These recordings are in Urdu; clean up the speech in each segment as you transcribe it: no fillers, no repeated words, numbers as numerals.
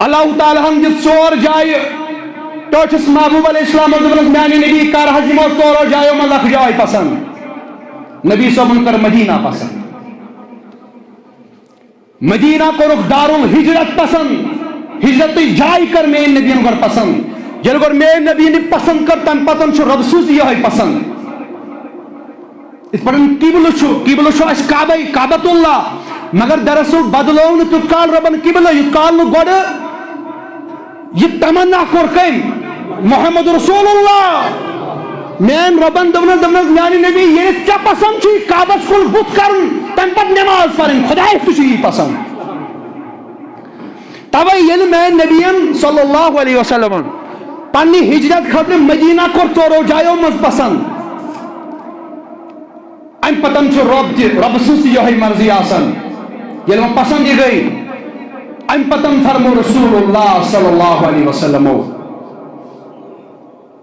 اللہ تعالیٰ ہم دِژ ژور جایہِ ٹوٹھس محبوب علیہ السلام میانہِ نبی کر حظ یِمو ژورو جایو منٛز اکھ جاے پسند نبی صٲبن کر مدینہ پسند مدینہ کورُکھ دارالہجرت پسند ہجرت جاے کر میٲنۍ نبیَن گۄڈٕ پسند ییٚلہِ گۄڈٕ میٲنۍ نبی پسند کر تمہِ پتن چھُ رۄب سٕنٛز یِہوٚے پسند یِتھ پٲٹھۍ قبلہٕ چھُ اَسہِ کعبۃ اللہ مگر دراصل بدلو نہٕ تیُتھ کال رۄبن قبلہٕ یُتھ کال نہٕ گۄڈٕ یہ تمنا کوٚر کٔمۍ محمد رسول اللہ میٛانہِ رۄبن دوٚپنس میانہِ نبی ییٚلہِ ژےٚ پسند چھُے کعبس کُن بُتھ کرُن تمہِ پتہٕ نٮ۪ماز پرٕنۍ خۄدایس تہِ چھُ یی پسند توے ییٚلہِ میٛانہِ نبیَن صلی اللہ علیہ وسلم پننہِ ہجرت خٲطرٕ مدینہ کوٚر ژورو جایو منٛز پسند امہِ پتن چھُ رۄب سٕنٛز تہِ یِہوٚے مرضی آسان ییٚلہِ وۄنۍ پسند یہِ گٔے امہِ پتن فرمو رسول اللہ صلی اللہ علیہ وسلم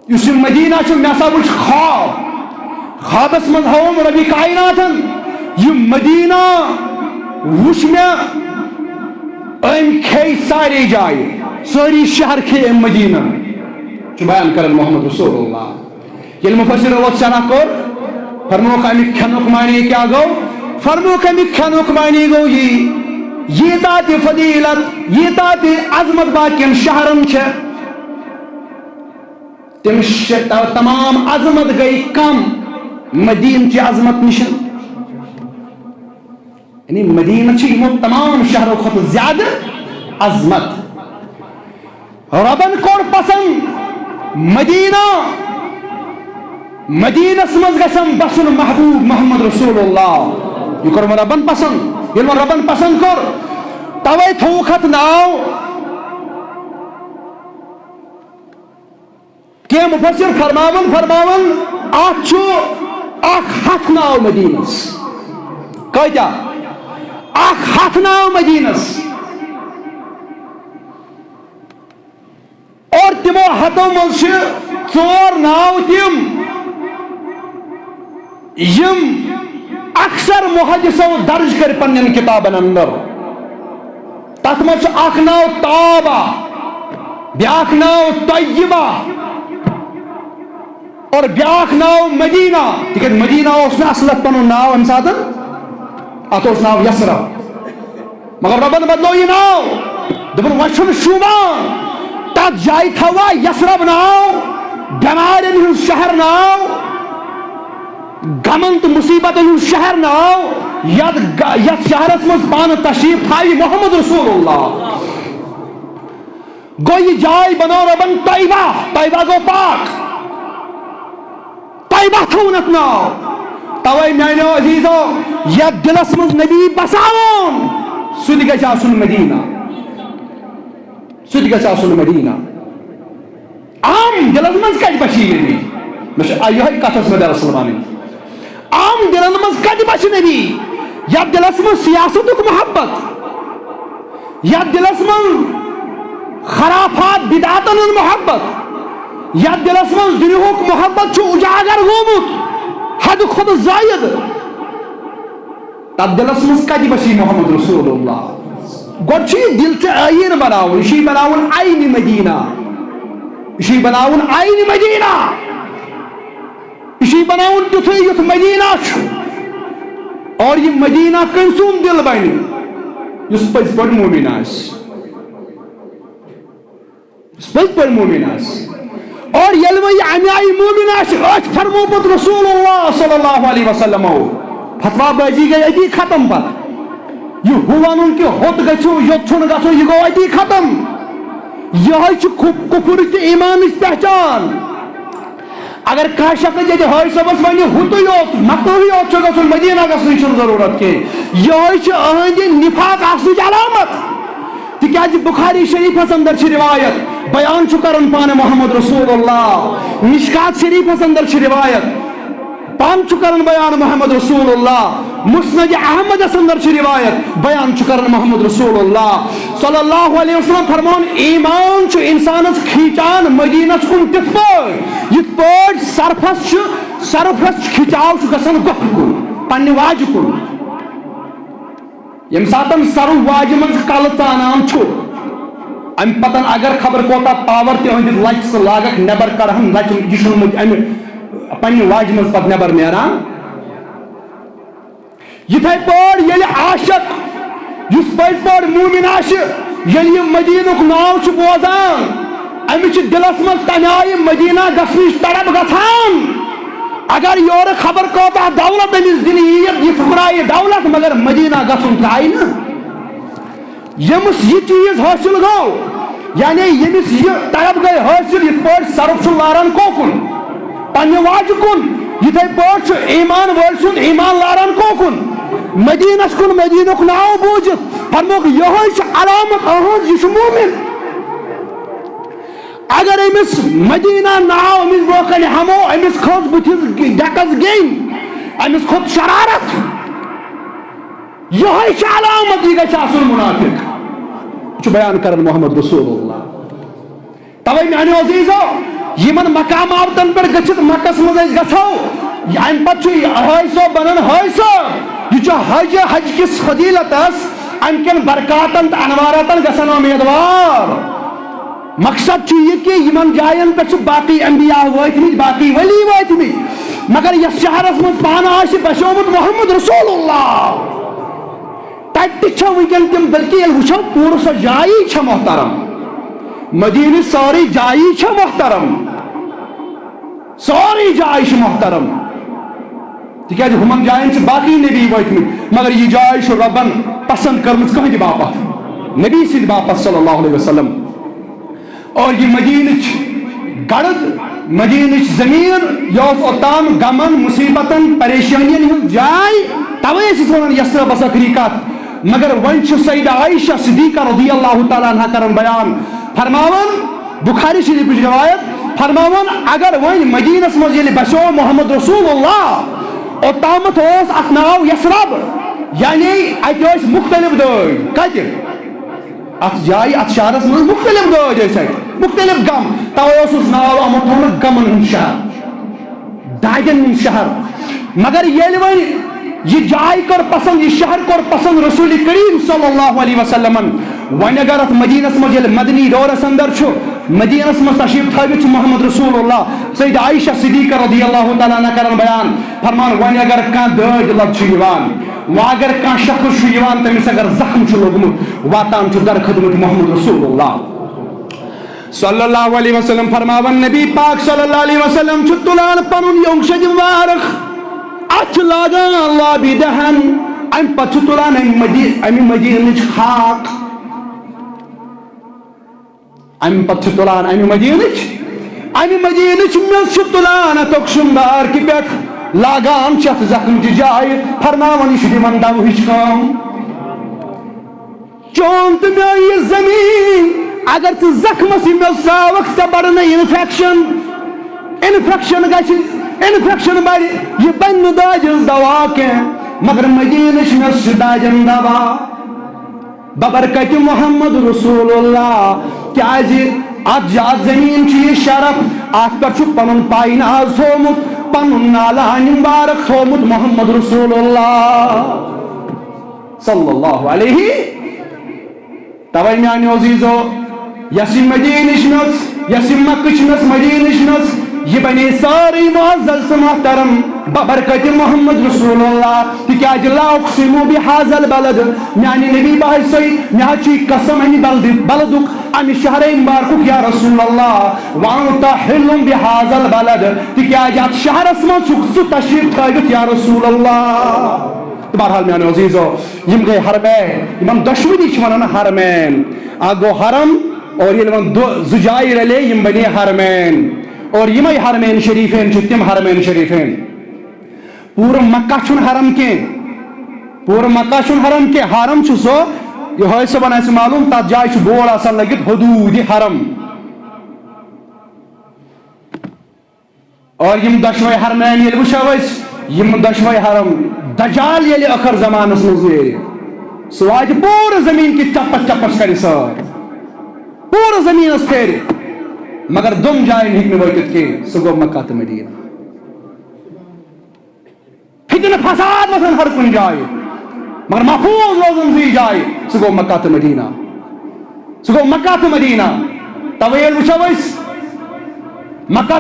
یُس یہِ مدینہ چھُ مےٚ ہسا وٕچھ خوابس منٛز ہٲوم رۄبِ کایناتن یہِ مدینہ وٕچھ مےٚ أمۍ کھیٚیہِ سارے جایہِ سٲری شہر کھیٚیہِ أمۍ مدینہ چھُ بیان کران محمد رسول اللہ ییٚلہِ مُفسِرو اَتھ شرح کوٚر فرموکھ امیُک کھٮ۪نُک معنی کیٛاہ گوٚو فرموکھ امیُک کھٮ۪نُک معنی گوٚو ییٖژاہ تہِ فضیٖلت ییٖژاہ تہِ عظمت باقین شہرن چھےٚ تِم تمام عظمت گٔے کم مدیٖنہٕ چہِ عظمت نِش یعنی مدیٖنہ چھِ یِمو تمام شہرو کھۄتہٕ زیادٕ عظمت رۄبن کوٚر پسند مدینہ مدینس منٛز گژھن بسُن محبوب محمد رسول اللہ یہ کوٚر وۄنۍ رۄبن پسند ییٚلہِ وۄنۍ رۄبن پسند کوٚر توے تھووُکھ اتھ ناو کینٛہہ مُفسِر فرماون اتھ چھُ 100 ناو مدیٖنس کۭتیاہ 100 ناو مدیٖنس اور تِمو 100 منٛز چھِ 4 ناو تِم یم اکثر محدثو درج کر پنن کتابن اندر تتھ منٛز چھُ اکھ ناو تابہ بیاکھ ناو طیبہ اور بیاکھ ناو مدینہ تِکیٛازِ مدینہ اوس نہٕ اصل اتھ پنُن ناو امہِ ساتہٕ اتھ اوس ناو یثرب مگر رۄبن بدلو یہِ ناو دوٚپُن وۄنۍ چھُنہٕ شوٗبان تتھ جایہِ تھاوا یثرب ناو بٮ۪مارٮ۪ن ہُنٛد شہر ناو غمن تو مصیبتن ہُنٛد شہر ناو یتھ شہرس منٛز پانہٕ تشریف تھاوِ محمد رسول اللہ گوٚو یہِ جاے بنٲو رۄبن طیبہ گوٚو پاک طیبہ تھوٚوُن اتھ ناو توے میانیو عزیزو یتھ دلس منٛز نبی بساوُن سُہ تہِ گژھِ آسُن مدینہ عام دلس منٛز کتہِ بسہِ یہِ نبی مےٚ چھِ یِہوٚے کتھ ٲس مےٚ دراصل وَنٕنۍ عام دلن منٛز کتہِ بسہِ نبی یتھ دلس منٛز سیاستُک محبت یتھ دلس منٛز خرافات بدعاتن ہُنٛد محبت یتھ دلس منٛز دُنیہُک محبت چھُ اُجاگر گوٚمُت حدٕ کھۄتہٕ زٲیِد تتھ دلس منٛز کتہِ بسہِ محمد رسول اللہ گۄڈٕ چھُ یہِ دل ژےٚ ٲیٖن بناوُن یہِ چھُے بناوُن عینہِ مدینہ یہِ چھُے بناوُن عینہِ مدینہ یہ چھُے بناوُن تیُتھُے یُتھ مدینہ چھُ اور یہ مدینہ کٔمۍ سُنٛد دل بنہِ یُس پٔزۍ پٲٹھۍ مومِن آسہِ اور ییٚلہِ وۄنۍ یہِ اَمہِ آیہِ مومِن آسہِ أتھۍ فرمو پتہٕ رسول اللہ صلی اللہ علیہ وسلم فتوا بٲزی گٔے أتی ختم پتہٕ یہ ہُہ وَنُن کہِ ہوٚت گژھِو یوٚت چھُنہٕ گژھُن یہِ گوٚو أتی ختم یِہوٚے چھُ کُفُر تہٕ ایٖمانٕچ پہچان اگر کانٛہہ شخص ییٚتہِ حٲج صٲبس وَنہِ ہُتُے یوت مکہٕے یوت چھُ گژھُن مدینہ گژھنٕچ چھُنہٕ ضروٗرت کینٛہہ یِہوٚے چھِ أہنٛدِ نِفاق آسنٕچ علامت تِکیٛازِ بُخاری شریٖفس اندر چھِ روایت بیان چھُ کران پانہٕ محمد رسول اللہ مشکات شریٖفس اندر چھِ روایت پانہٕ چھُ کران بیان محمد رسول اللہ مسند احمدس اندر چھِ روایت بیان چھُ کران محمد رسول اللہ صلی اللہ علیہ وسلم فرمون ایمان چھُ انسانس کھیٖچان مدینس کُن تِتھ پٲٹھۍ یِتھ پٲٹھۍ سرفس کھِچاو چھُ گژھان گۄپھِ کُن پننہِ واجہِ کُن ییٚمہِ ساتہٕ سرف واجہِ منٛز کلہٕ ژانان چھُ ام پتن اگر خبر کوتا پاور تہ ہند لچ سہ لاگک نبر کرہن لچ یہ چھنمت ام پنہ واجہ مز پتہ نبر نیران یتھے پٲٹھۍ ییٚلہِ عاشق یُس پٔزۍ پٲٹھۍ موٗمِن آسہِ ییٚلہِ یہِ مدیٖنُک ناو چھُ بوزان أمِس چھِ دِلس منٛز تمہِ آیہِ مدیٖنہ گژھنٕچ تڑپ گژھان اگر یورٕ خبر کوتاہ دولت أمِس دِنہٕ یِیہِ یہِ پھٕکرایہِ دولت مگر مدیٖنہ گژھُن ترٛایہِ نہٕ ییٚمِس یہِ چیٖز حٲصِل گوٚو یعنی ییٚمِس یہِ تڑپ گٔے حٲصِل یِتھ پٲٹھۍ سرف چھُ لاران کوکُن پننہِ واجہِ کُن یِتھے پٲٹھۍ چھُ ایمان وٲلۍ سُنٛد ایمان لاران کوکُن مدینس کن مدینک ناو بوجھت فرموک یہ علامت اہز یہ مومن اگر امس مدینہ ناو امس برکن ہمو امس کھوت بتس ڈکس گین امس کھوت شرارت یہ علامت یہ گھس آسن منافق بیان کرن محمد رسول اللہ توے میانو عزیزو یمن مقاماتن پر گچھت مکس مز گھو ام پتہ حٲصِل بنان حٲصِل یہ حج کس فضیلت ام کن برکاتن تو انواراتن گھن امیدوار مقصد یہ کہ یمن جائن پہ باقی انبیاء وٲتمٕتۍ باقی ولی وٲتمٕتۍ مگر یس شہرس مز پانہ آسہِ بسیومُت محمد رسول اللہ تتہِ ونکن تم بلکہ ییٚلہِ وٕچھو پوٗرٕ سۄ جایی چھےٚ محترم مدینہ ساری جایی چھےٚ محترم ساری جاے چھِ محترم تکیازِ ہمن جائن باقی نبی وٲتمٕتۍ مگر یہ جاے چھُ رۄبن پسند کٔرمٕژ کٕہٕنٛدِ باپتھ نبی سٕنٛدِ باپتھ صلی اللہ علیہ وسلم اور یہ مدینٕچ گرد مدینٕچ زمین یہ اوتام غمن مصیبتن پریشانین ہٕنٛز جاے توے ٲسۍ ونان یسرب بسکری کتھ مگر وۄنۍ چھِ سیدہ عائشہ صدیقہ رضی اللہ تعالیٰ عنہ کران بیان فرماون بخاری شریفٕچ روایت فرماون اگر وۄنۍ مدینس منٛز ییٚلہِ بسیو محمد رسول اللہ اوتامت ات ناو یسرب یعنی ات مختلف دٲدۍ کتہِ ات جایہِ ات شہرس منٛز مختلف دٲدۍ ٲسۍ اتہِ مختلف غم توے اوسُس ناو آمُت تھاونہٕ غمن ہُنٛد شہر دادٮ۪ن ہُنٛد شہر مگر ییٚلہِ وۄنۍ یہ جاے کر پسند یہ شہر کر پسند رسول کریم صلی اللہ علیہ وسلم ون اگر ات مدینس مز مدنی دورس اندر مدینس مز تشریف تھوت محمد رسول اللہ سیدہ عائشہ صدیقہ رضی اللہ تعالیٰ عنہ کران بیان فرمان ون اگر کان دٲدۍ لب و اگر کان شخص تمس اگر زخم لوگمت واتان در خدمت محمد رسول اللہ صلی اللہ علیہ وسلم فرماون نبی پاک صلی اللہ علیہ وسلم تلان پنن یوم مبارک ات لاگان لابی دہن ام پتہ تلان ام مدینچ خاک ام پتہ تلان ام مدینچ مز تلان اتک شمدار کی پہ لاگان چھ زخم چہ جائے فرماون یہ دِوان دوہٕچ کٲم چون تو مے یہ زمین اگر ژٕ زخمس مز تراوکھ ژےٚ بڑن انفیکشن گژھِ انفیکشن بڑ یہ بن نہٕ دادِ ہٕنٛز دوا کینٛہہ مگر مدینٕچ مز چھِ دادٮ۪ن دوا ببرکتِ محمد رسول اللہ کیازِ ات زمین چھ یہ شرف ات پہ پن پائی ناز تھومت پن نالہ مبارک تھومت محمد رسول اللہ صلی اللہ علیہ توے میانیو عزیزو یس مدینٕچ مز یس مکٕچ مز مدینٕچ مز یہ بنے ساری معزز محترم ببرکت محمد رسول اللہ تکیاز لا اقسم بهذا البلد میانی نبی باہر سید میاچی قسم انی بلدک انی شہر مبارکک یا رسول اللہ وانت حل بهذا البلد تکیاز ات شہر اسمان چکسو تشریف تھایت یا رسول اللہ بہرحال میانو عزیزو یم گئی حرمین امام دشمنی چھ حرمین آگو حرم اور یہ زجائی رلے یم بنے حرمین اور یمے حرمین شریفین تم حرمین شریفین پور مکہ چھن حرم کی پور مکہ چھن حرم کی حرم چھ سو یہ صبح آسہ معلوم تات جائے بورڈ آسان لگت حدود حرم اور یم دشوے حرمین یل وچھو یم دشوے حرم دجال یل اخر زمانس مز نیرِ سہ واتہِ پوٗرٕ زمین کی چپس چپس کر سار پوٗرٕ زمینس پھیرِ مگر دم جائن ہیٚکہِ نہٕ وٲتِتھ کینٛہہ سُہ گوٚو مکہ تہٕ مدینہ فتنہ فساد وسان ہر کُنہِ جایہِ مگر محفوظ روزان زی جائے سُہ گوٚو مکہ تہٕ مدینہ سہ گو مکہ تو مدینہ توے وچھو مکہ